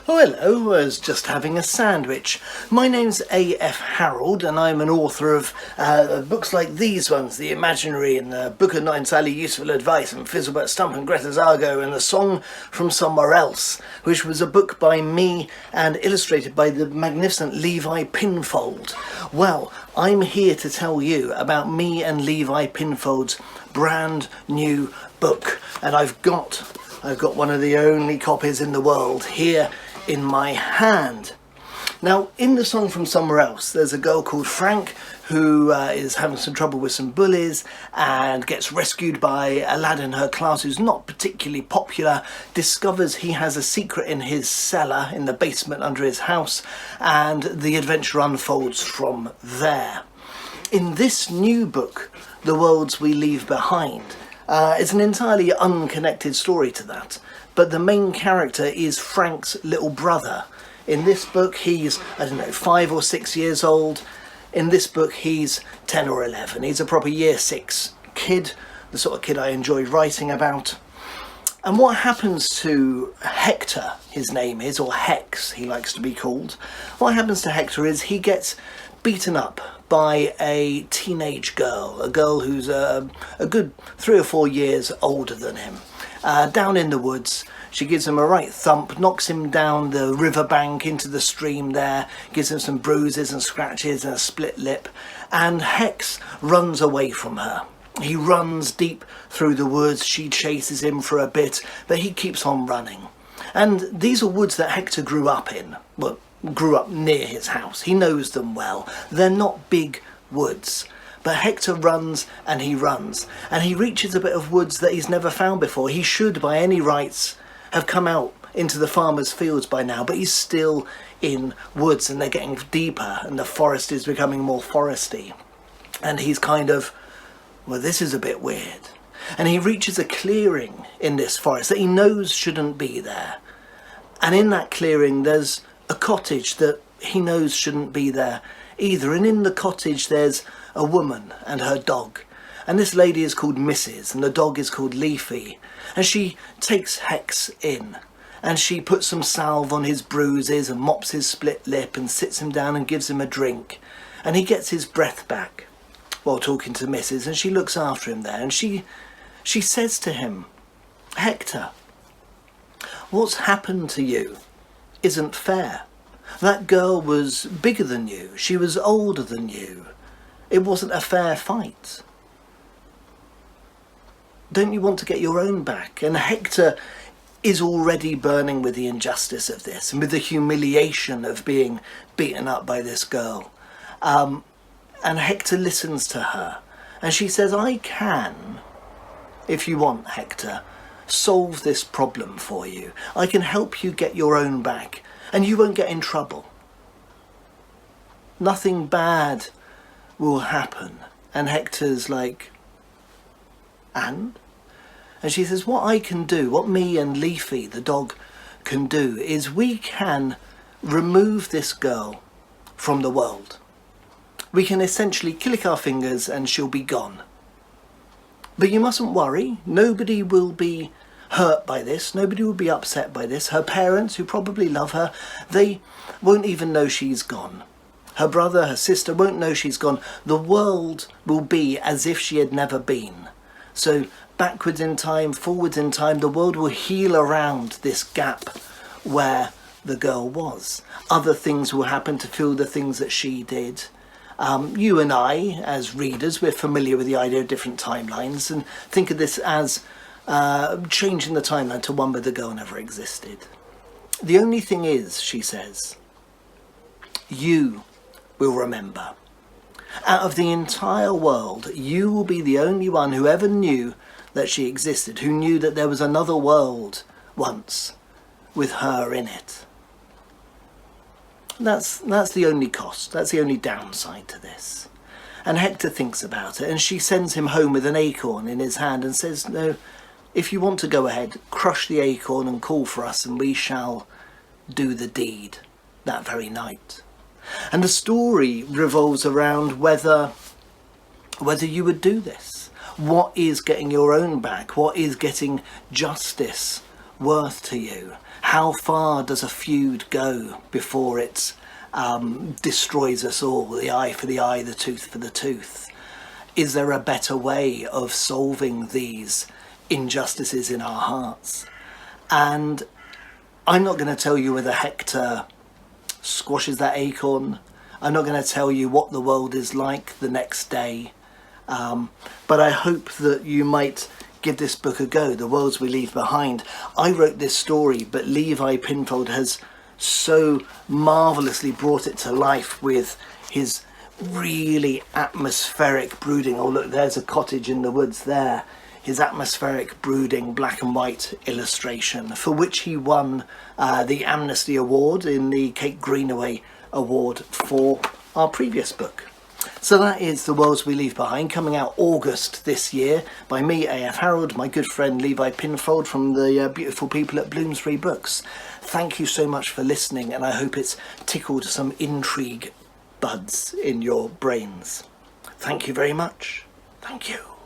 Oh hello, I was just having a sandwich. My name's F Harrold and I'm an author of books like these ones, The Imaginary and the Book of Nine Sally Useful Advice and Fizzlebert Stump and Greta's Argo and The Song from Somewhere Else, which was a book by me and illustrated by the magnificent Levi Pinfold. Well, I'm here to tell you about me and Levi Pinfold's brand new book, and I've got one of the only copies in the world here in my hand. Now, in The Song from Somewhere Else, there's a girl called Frank who is having some trouble with some bullies and gets rescued by a lad in her class who's not particularly popular, discovers he has a secret in his cellar in the basement under his house, and the adventure unfolds from there. In this new book, The Worlds We Leave Behind, it's an entirely unconnected story to that, but the main character is Frank's little brother. In this book he's, 5 or 6 years old. In this book he's 10 or 11. He's a proper year 6 kid, the sort of kid I enjoyed writing about. And what happens to Hector, his name is, or Hex he likes to be called, what happens to Hector is he gets beaten up by a teenage girl, a girl who's a good 3 or 4 years older than him. Down in the woods, she gives him a right thump, knocks him down the riverbank into the stream there, gives him some bruises and scratches and a split lip, and Hex runs away from her. He runs deep through the woods, she chases him for a bit, but he keeps on running. And these are woods that Hector grew up in, well, grew up near his house. He knows them well. They're not big woods. But Hector runs, and he reaches a bit of woods that he's never found before. He should, by any rights, have come out into the farmer's fields by now, but he's still in woods, and they're getting deeper, and the forest is becoming more foresty. And he's kind of, well, this is a bit weird. And he reaches a clearing in this forest that he knows shouldn't be there. And in that clearing, there's a cottage that he knows shouldn't be there either. And in the cottage, there's a woman and her dog, and this lady is called Mrs. and the dog is called Leafy, and she takes Hex in and she puts some salve on his bruises and mops his split lip and sits him down and gives him a drink, and he gets his breath back while talking to Mrs. and she looks after him there, and she says to him, Hector, what's happened to you isn't fair. That girl was bigger than you, she was older than you. It wasn't a fair fight. Don't you want to get your own back? And Hector is already burning with the injustice of this and with the humiliation of being beaten up by this girl. And Hector listens to her. And she says, I can, if you want, Hector, solve this problem for you. I can help you get your own back, and you won't get in trouble. Nothing bad will happen. And Hector's like, and she says, what I can do, what me and Leafy the dog can do, is we can remove this girl from the world. We can essentially click our fingers and she'll be gone. But you mustn't worry, nobody will be hurt by this, nobody will be upset by this. Her parents, who probably love her, they won't even know she's gone. Her brother, her sister won't know she's gone. The world will be as if she had never been. So backwards in time, forwards in time, the world will heal around this gap where the girl was. Other things will happen to fill the things that she did. You and I, as readers, we're familiar with the idea of different timelines and think of this as changing the timeline to one where the girl never existed. The only thing is, she says, you will remember. Out of the entire world, you will be the only one who ever knew that she existed, who knew that there was another world once with her in it. That's the only cost, that's the only downside to this. And Hector thinks about it, and she sends him home with an acorn in his hand and says, no, if you want to go ahead, crush the acorn and call for us, and we shall do the deed that very night. And the story revolves around whether you would do this. What is getting your own back? What is getting justice worth to you? How far does a feud go before it destroys us all? The eye for the eye, the tooth for the tooth. Is there a better way of solving these injustices in our hearts? And I'm not going to tell you whether Hector squashes that acorn. I'm not going to tell you what the world is like the next day. But I hope that you might give this book a go, The Worlds We Leave Behind. I wrote this story, but Levi Pinfold has so marvellously brought it to life with his really atmospheric brooding. Oh look, there's a cottage in the woods there. His atmospheric brooding black and white illustration, for which he won the Amnesty Award in the Kate Greenaway Award for our previous book. So that is The Worlds We Leave Behind, coming out August this year by me, A F Harrold, my good friend Levi Pinfold from the beautiful people at Bloomsbury Books. Thank you so much for listening, and I hope it's tickled some intrigue buds in your brains. Thank you very much. Thank you.